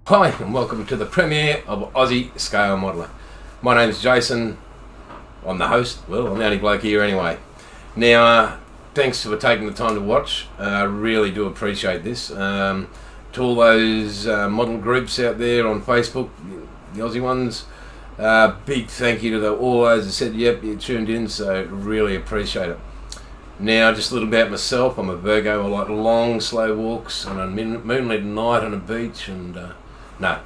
Hi and welcome to the premiere of Aussie Scale Modeller. My name's Jason. I'm the host. Well, I'm the only bloke here anyway. Now, thanks for taking the time to watch. I really do appreciate this. To all those model groups out there on Facebook, the Aussie ones, big thank you to all those that said, yep, you tuned in, so really appreciate it. Now, just a little about myself. I'm a Virgo. I like long, slow walks on a moonlit night on a beach and... No,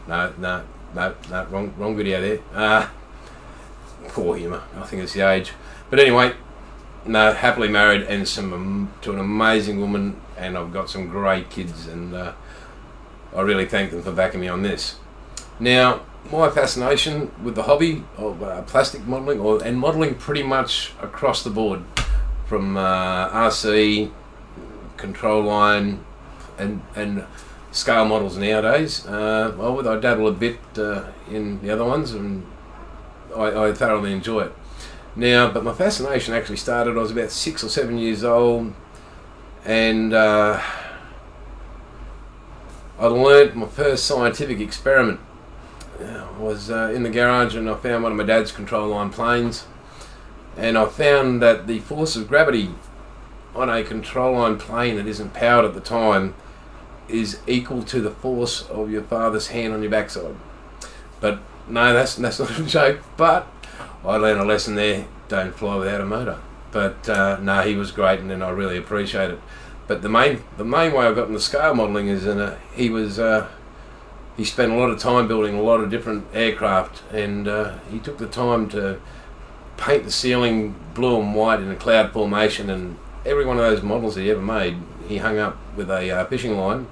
wrong video there. Poor humour. I think it's the age. But anyway, no, happily married and to an amazing woman, and I've got some great kids, and I really thank them for backing me on this. Now, my fascination with the hobby of plastic modelling, and modelling pretty much across the board, from RC, control line, and scale models nowadays. I dabble a bit in the other ones, and I thoroughly enjoy it. Now, but my fascination actually started, I was about 6 or 7 years old, and I learnt my first scientific experiment. I was in the garage and I found one of my dad's control line planes, and I found that the force of gravity on a control line plane that isn't powered at the time is equal to the force of your father's hand on your backside. But no, that's not a joke, but I learned a lesson there. Don't fly without a motor. But no, he was great, and I really appreciate it. But the main way I got into scale modelling is he spent a lot of time building a lot of different aircraft, and he took the time to paint the ceiling blue and white in a cloud formation, and every one of those models he ever made, he hung up with a fishing line,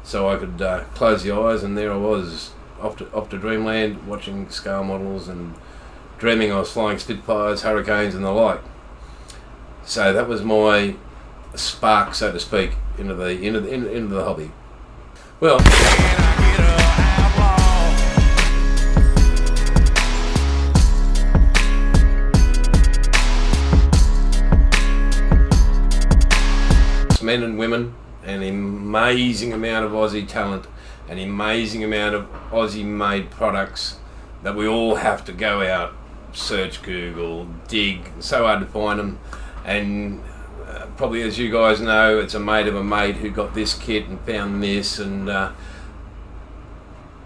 so I could close the eyes, and there I was, off to dreamland, watching scale models and dreaming I was flying Spitfires, Hurricanes and the like. So that was my spark, so to speak, into the hobby. Well, men and women, an amazing amount of Aussie talent, an amazing amount of Aussie made products that we all have to go out, search Google, dig. It's so hard to find them, and probably, as you guys know, it's a mate of a mate who got this kit and found this, and I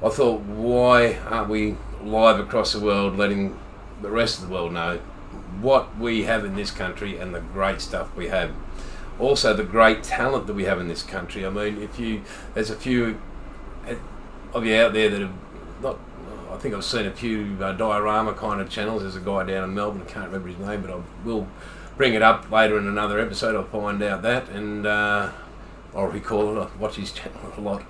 thought, why aren't we live across the world, letting the rest of the world know what we have in this country and the great stuff we have. Also, the great talent that we have in this country. I mean, there's a few of you out there that have not. I think I've seen a few diorama kind of channels. There's a guy down in Melbourne. I can't remember his name, but I will bring it up later in another episode. I'll find out that, and I'll recall it. I watch his channel a lot.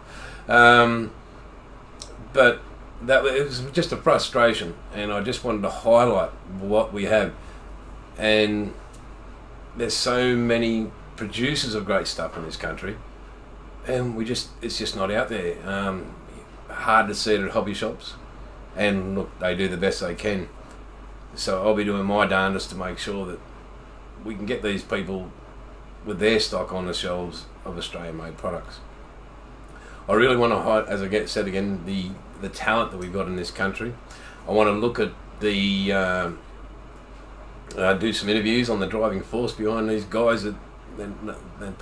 But it was just a frustration, and I just wanted to highlight what we have. And there's so many producers of great stuff in this country, and it's just not out there. Hard to see it at hobby shops, and look, they do the best they can. So I'll be doing my darndest to make sure that we can get these people with their stock on the shelves of Australian made products. I really want to highlight, as I said again, the talent that we've got in this country. I want to look at the do some interviews on the driving force behind these guys the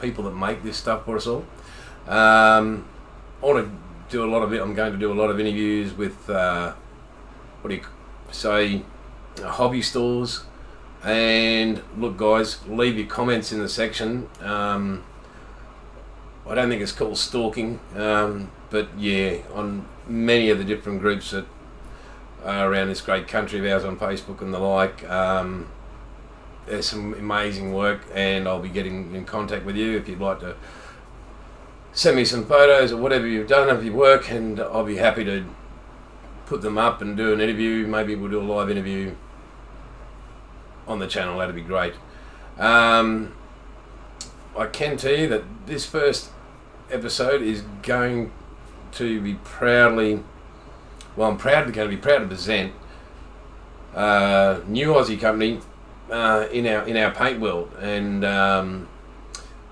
people that make this stuff for us all. I want to do a lot of it. I'm going to do a lot of interviews with hobby stores. And look, guys, leave your comments in the section. I don't think it's called stalking, but yeah, on many of the different groups that are around this great country of ours on Facebook and the like. There's some amazing work, and I'll be getting in contact with you if you'd like to send me some photos or whatever you've done of your work, and I'll be happy to put them up and do an interview. Maybe we'll do a live interview on the channel. That'd be great. I can tell you that this first episode is going to be I'm going to be proud to present new Aussie company in our paint world, and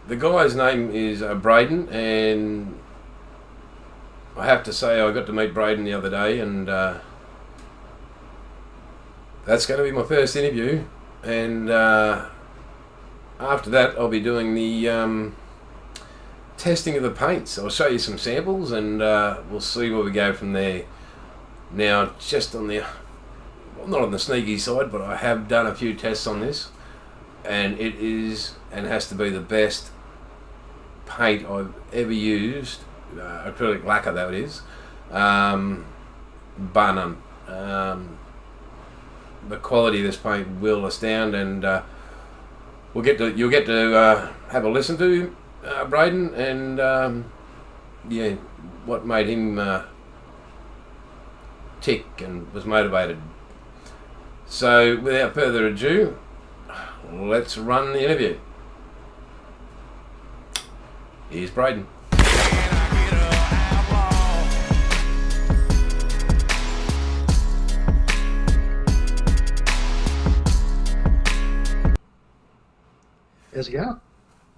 the guy's name is Braden, and I have to say I got to meet Brayden the other day, and that's going to be my first interview. And after that, I'll be doing the testing of the paints. I'll show you some samples, and we'll see where we go from there. Now, just on the, well, not on the sneaky side, but I have done a few tests on this, and it is and has to be the best paint I've ever used, acrylic lacquer that is, bar none. The quality of this paint will astound, and you'll get to have a listen to Braden, and yeah, what made him tick and was motivated. So without further ado, let's run the interview. Here's Braden. How's it going?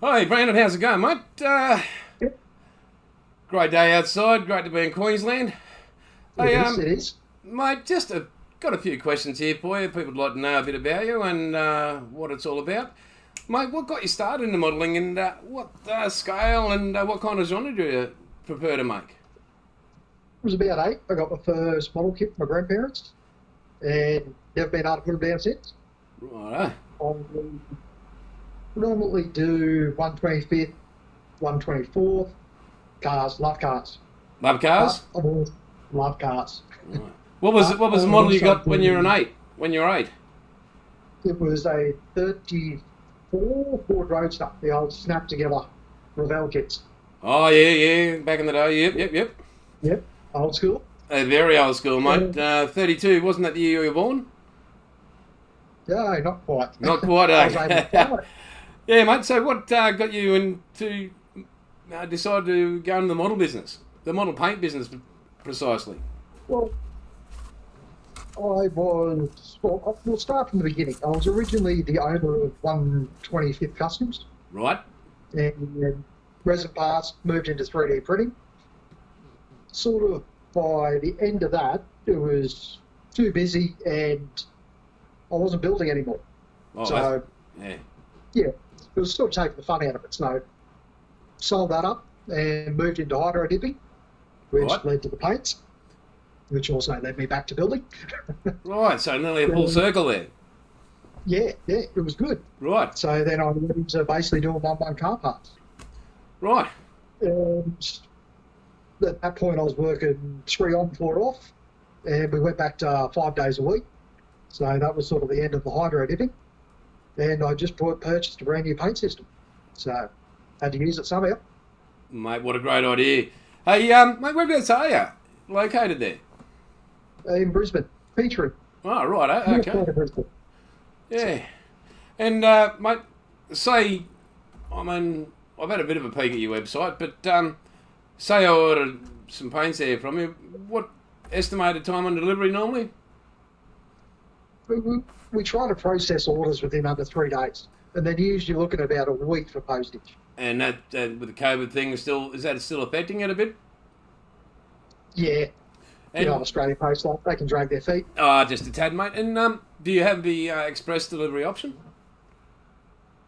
Hi Brandon, how's it going, mate? Yep. Great day outside, great to be in Queensland. Yes, it is. Mate, just got a few questions here for you. People would like to know a bit about you and what it's all about. Mate, what got you started in the modelling, and what scale and what kind of genre do you prefer to make? I was about 8. I got my first model kit from my grandparents, and never been able to put them down since. Righto. I predominantly do 125th, 124th, cars, love cars. Love cars? I always love cars. Right. What was the model you got when you were 8? When you were 8? It was a 34 Ford Roadster, the old snap together Revell kits. Oh yeah, back in the day. Yep. Yep, old school. Very old school, mate. 32, wasn't that the year you were born? No, not quite. Not quite. I was able to follow it. Yeah, mate. So what got you into decide to go into the model business, the model paint business, precisely? Well, we'll start from the beginning. I was originally the owner of 125th Customs. Right. And resin parts, moved into 3D printing. Sort of by the end of that, it was too busy and I wasn't building anymore. Oh, so, yeah, it was sort of taking the fun out of it. So, sold that up and moved into hydro dipping, which led to the paints, which also led me back to building. Right, so nearly a full circle there. Yeah, it was good. Right. So then I went into basically doing 1-1 car parts. Right. And at that point I was working 3 on, 4 off, and we went back to 5 days a week. So that was sort of the end of the hydro dipping. And I just purchased a brand new paint system. So had to use it somehow. Mate, what a great idea. Hey, mate, whereabouts are you located there? In Brisbane, Petrie. Oh, right, okay. Brisbane. Yeah. And, mate, say, I mean, I've had a bit of a peek at your website, but say I ordered some paints there from you, what estimated time on delivery normally? We try to process orders within under 3 days, and then usually look at about a week for postage. And that with the COVID thing, is that still affecting it a bit? Yeah. And, you know, Australian Post, like, they can drag their feet. Just a tad, mate. And do you have the express delivery option?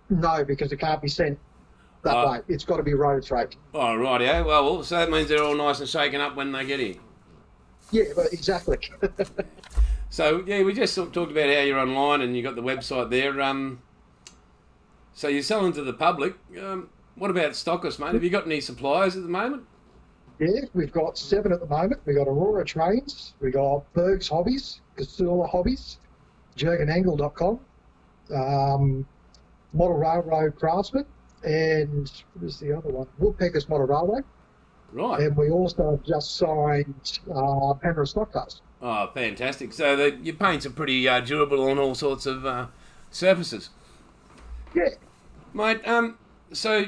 No, because it can't be sent that way. It's got to be road freight. Oh, right, yeah. Well, so that means they're all nice and shaken up when they get here. Yeah, but exactly. So, yeah, we just talked about how you're online and you got the website there. So you're selling to the public. What about stockists, mate? Have you got any suppliers at the moment? Yeah, we've got 7 at the moment. We've got Aurora Trains, we've got Berg's Hobbies, Casula Hobbies, Jurgenangle.com, Model Railroad Craftsman, and what is the other one? Woodpeckers Model Railway. Right. And we also just signed Penrith Stock Cars. Oh, fantastic. So your paints are pretty durable on all sorts of surfaces. Yeah. Mate, so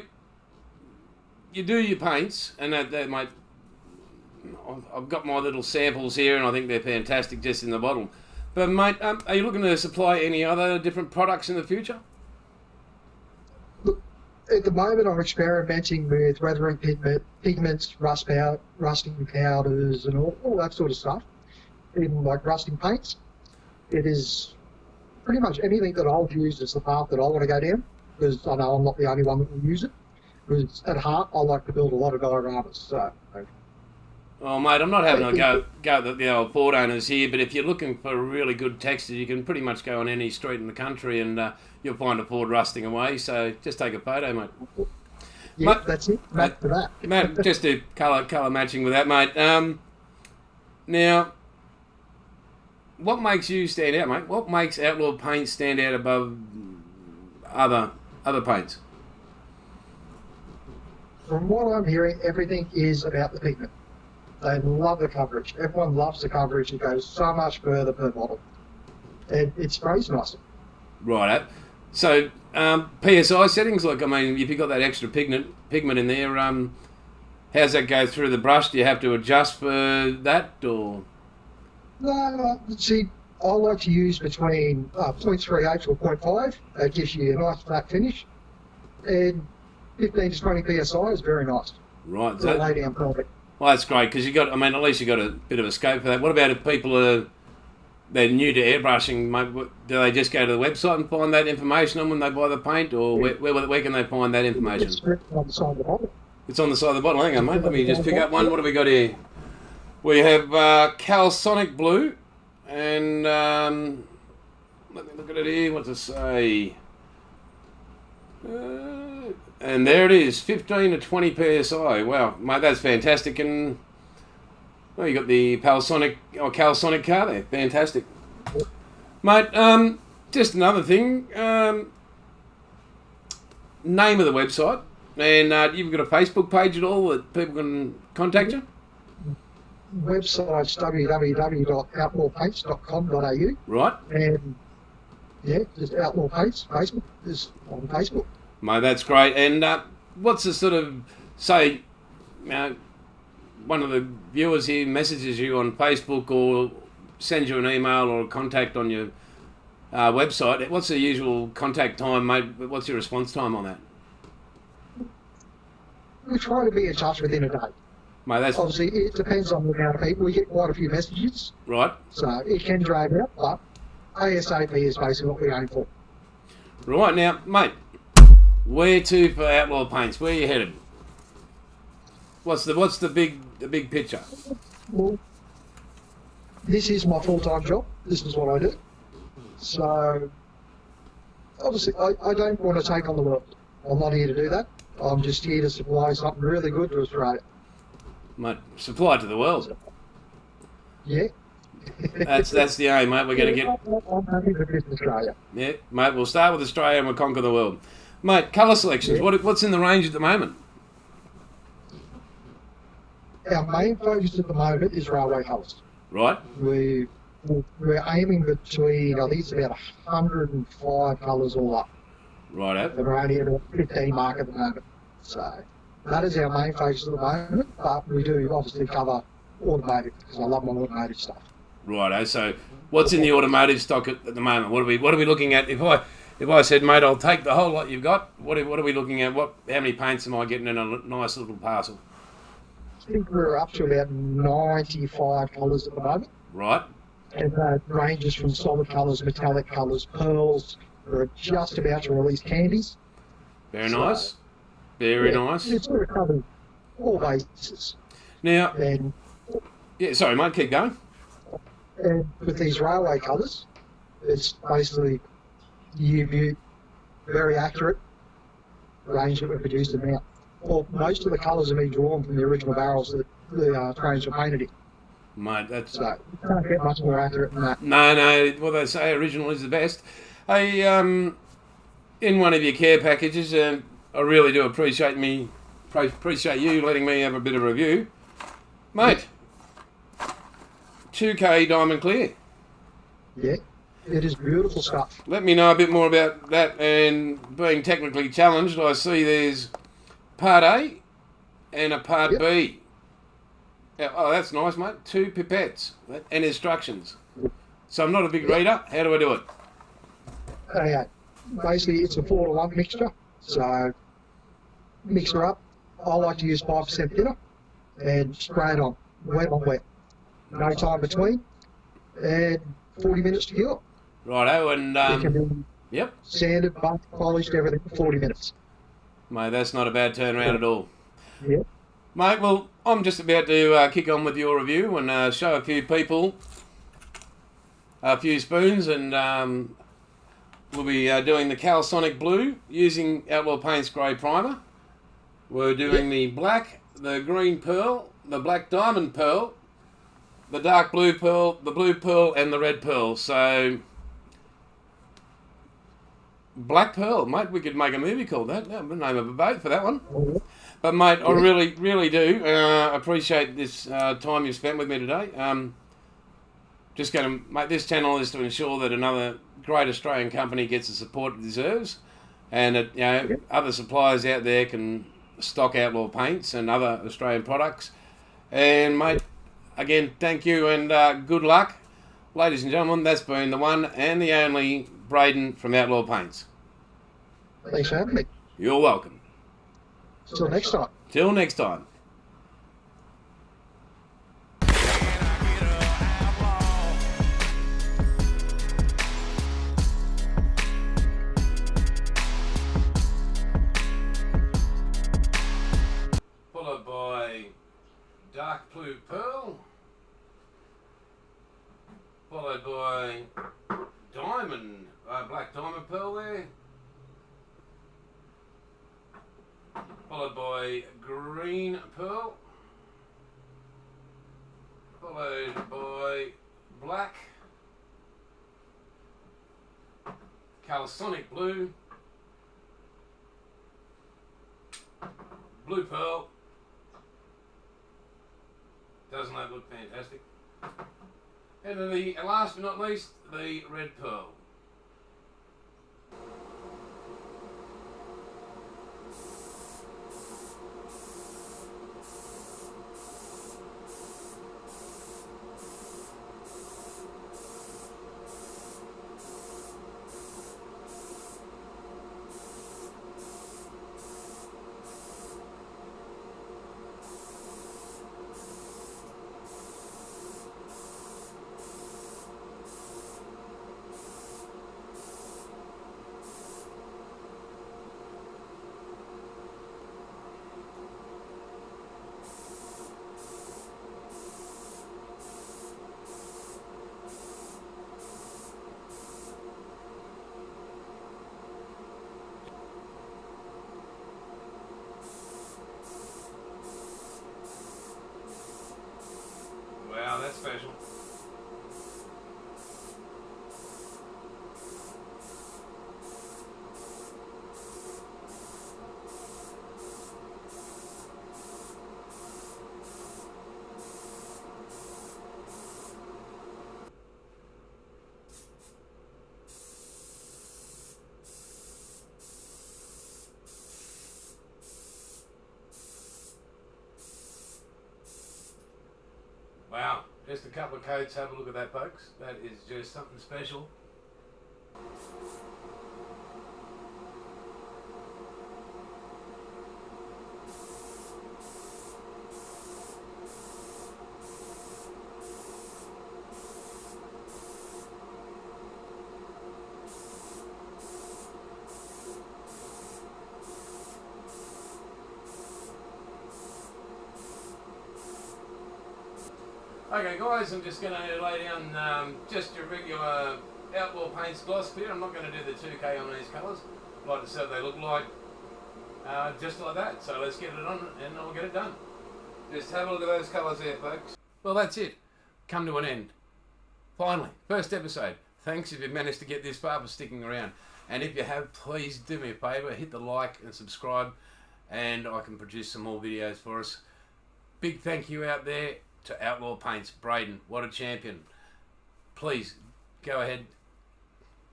you do your paints, and mate, I've got my little samples here, and I think they're fantastic just in the bottle. But, mate, are you looking to supply any other different products in the future? Look, At the moment, I'm experimenting with weathering pigments, rusting powders, and all that sort of stuff. Even like rusting paints. It is pretty much anything that I'll use is the path that I want to go down, because I know I'm not the only one that will use it. Because at heart, I like to build a lot of dioramas. So. Oh, mate, I'm not having a go at the old Ford owners here, but if you're looking for really good textures, you can pretty much go on any street in the country and you'll find a Ford rusting away. So just take a photo, mate. Yeah, mate, that's it. Mate, for that. Mate, just do colour matching with that, mate. Now, what makes you stand out, mate? What makes Outlaw paint stand out above other paints? From what I'm hearing, everything is about the pigment. They love the coverage. Everyone loves the coverage. It goes so much further per bottle. And it sprays nicer. Right. So, PSI settings, like, I mean, if you've got that extra pigment in there, how's that go through the brush? Do you have to adjust for that, or...? No, see, I like to use between 0.38 to 0.5. That gives you a nice flat finish. And 15 to 20 PSI is very nice. Right. So lay down product. Well, that's great, because at least you got a bit of a scope for that. What about if people they're new to airbrushing, mate, do they just go to the website and find that information on when they buy the paint, or where can they find that information? It's on the side of the bottle. It's on the side of the bottle. Hang on, mate. Let me just pick up one. What have we got here? We have Calsonic Blue, and let me look at it here. What's it say? And there it is, 15 to 20 PSI. Wow, mate, that's fantastic. And well, you got the Calsonic car there. Fantastic, mate. Just another thing. Name of the website, and you've got a Facebook page at all that people can contact you. Website's www.outlawpaints.com.au. Right. And yeah, just Outlaw Paints. Facebook is on Facebook. Mate, that's great. And what's the sort of, say, one of the viewers here messages you on Facebook or sends you an email or a contact on your website. What's the usual contact time, mate? What's your response time on that? We try to be in touch within a day. Mate, that's... Obviously, it depends on the amount of people. We get quite a few messages. Right. So it can drag out, but ASAP is basically what we aim for. Right. Now, mate, where to for Outlaw Paints? Where are you headed? What's the big picture? Well, this is my full-time job. This is what I do. So, obviously, I don't want to take on the world. I'm not here to do that. I'm just here to supply something really good to Australia. Mate, supply to the world. Yeah. That's the aim, mate. We're going to get... I'm happy to visit Australia. Yeah, mate, we'll start with Australia and we'll conquer the world. Mate, colour selections, yeah. What's in the range at the moment? Our main focus at the moment is railway colours. Right. We're aiming between, I think it's about 105 colours all up. Right. We're only at a 15 mark at the moment. So that is our main focus at the moment, but we do obviously cover automotive because I love my automotive stuff. Righto. So what's in the automotive stock at the moment? What are we looking at? If I said, mate, I'll take the whole lot you've got, what are we looking at? How many paints am I getting in a nice little parcel? I think we're up to about 95 colours at the moment. Right. And that ranges from solid colours, metallic colours, pearls. We're just about to release candies. Very nice. Very nice. It's sort of covered all bases. Now, and, yeah, sorry, mate, keep going. And with these railway colours, it's basically UV, very accurate range that we produced them out. Well, most of the colours have been drawn from the original barrels that the trains were painted in. Mate, that's... So, you can't get much more accurate than that. No, well, they say original is the best. Hey, in one of your care packages, I really do appreciate you letting me have a bit of a review. Mate, 2K Diamond Clear. Yeah, it is beautiful stuff. Let me know a bit more about that, and being technically challenged, I see there's Part A and a Part B. Oh, that's nice, mate. 2 pipettes and instructions. So I'm not a big reader. How do I do it? Basically, it's a 4-to-1 mixture. So mix her up. I like to use 5% thinner and spray it on, wet on wet. No time between, and 40 minutes to cure. Righto, and It can be yep, sanded, bumped, polished, everything in 40 minutes. mate, that's not a bad turnaround at all. Yeah. Mate, well, I'm just about to kick on with your review and show a few people a few spoons, and we'll be doing the Calisonic Blue using Outlaw Paints Grey Primer. We're doing the black, the green pearl, the black diamond pearl, the dark blue pearl, the blue pearl, and the red pearl. So, Black Pearl, mate, we could make a movie called that. That would be the name of a boat for that one. But, mate, I really, really do appreciate this time you've spent with me today. Just going to make this channel is to ensure that another great Australian company gets the support it deserves, and that other suppliers out there can stock Outlaw Paints and other Australian products. And, mate, again, thank you and good luck. Ladies and gentlemen, that's been the one and the only Braden from Outlaw Paints. Thanks for having me. You're welcome. Till next time. Till next time. Followed by dark blue pearl. Followed by diamond, black diamond pearl there. Followed by green pearl. Followed by black. Calisonic blue. Blue pearl. Doesn't that look fantastic? And then the last but not least, the red pearl. Wow, that's special. Wow, just a couple of coats. Have a look at that, folks. That is just something special. Okay guys, I'm just going to lay down just your regular Outlaw Paints gloss here. I'm not going to do the 2K on these colours. I like to see what they look like just like that. So let's get it on and I'll get it done. Just have a look at those colours there, folks. Well, that's it. Come to an end. Finally, first episode. Thanks if you've managed to get this far for sticking around. And if you have, please do me a favour, hit the like and subscribe, and I can produce some more videos for us. Big thank you out there to Outlaw Paints, Brayden, what a champion. Please go ahead,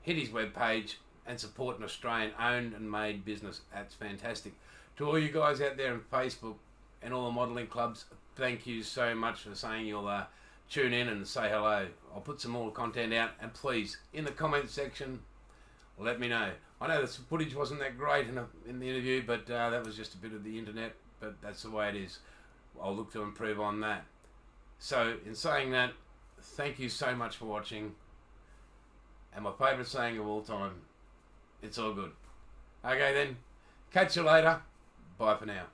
hit his webpage and support an Australian owned and made business. That's fantastic. To all you guys out there on Facebook and all the modelling clubs, thank you so much for saying you'll tune in and say hello. I'll put some more content out, and please, in the comment section, let me know. I know the footage wasn't that great in the interview, but that was just a bit of the internet. But that's the way it is. I'll look to improve on that. So, in saying that, thank you so much for watching. And my favourite saying of all time, it's all good. Okay then, catch you later. Bye for now.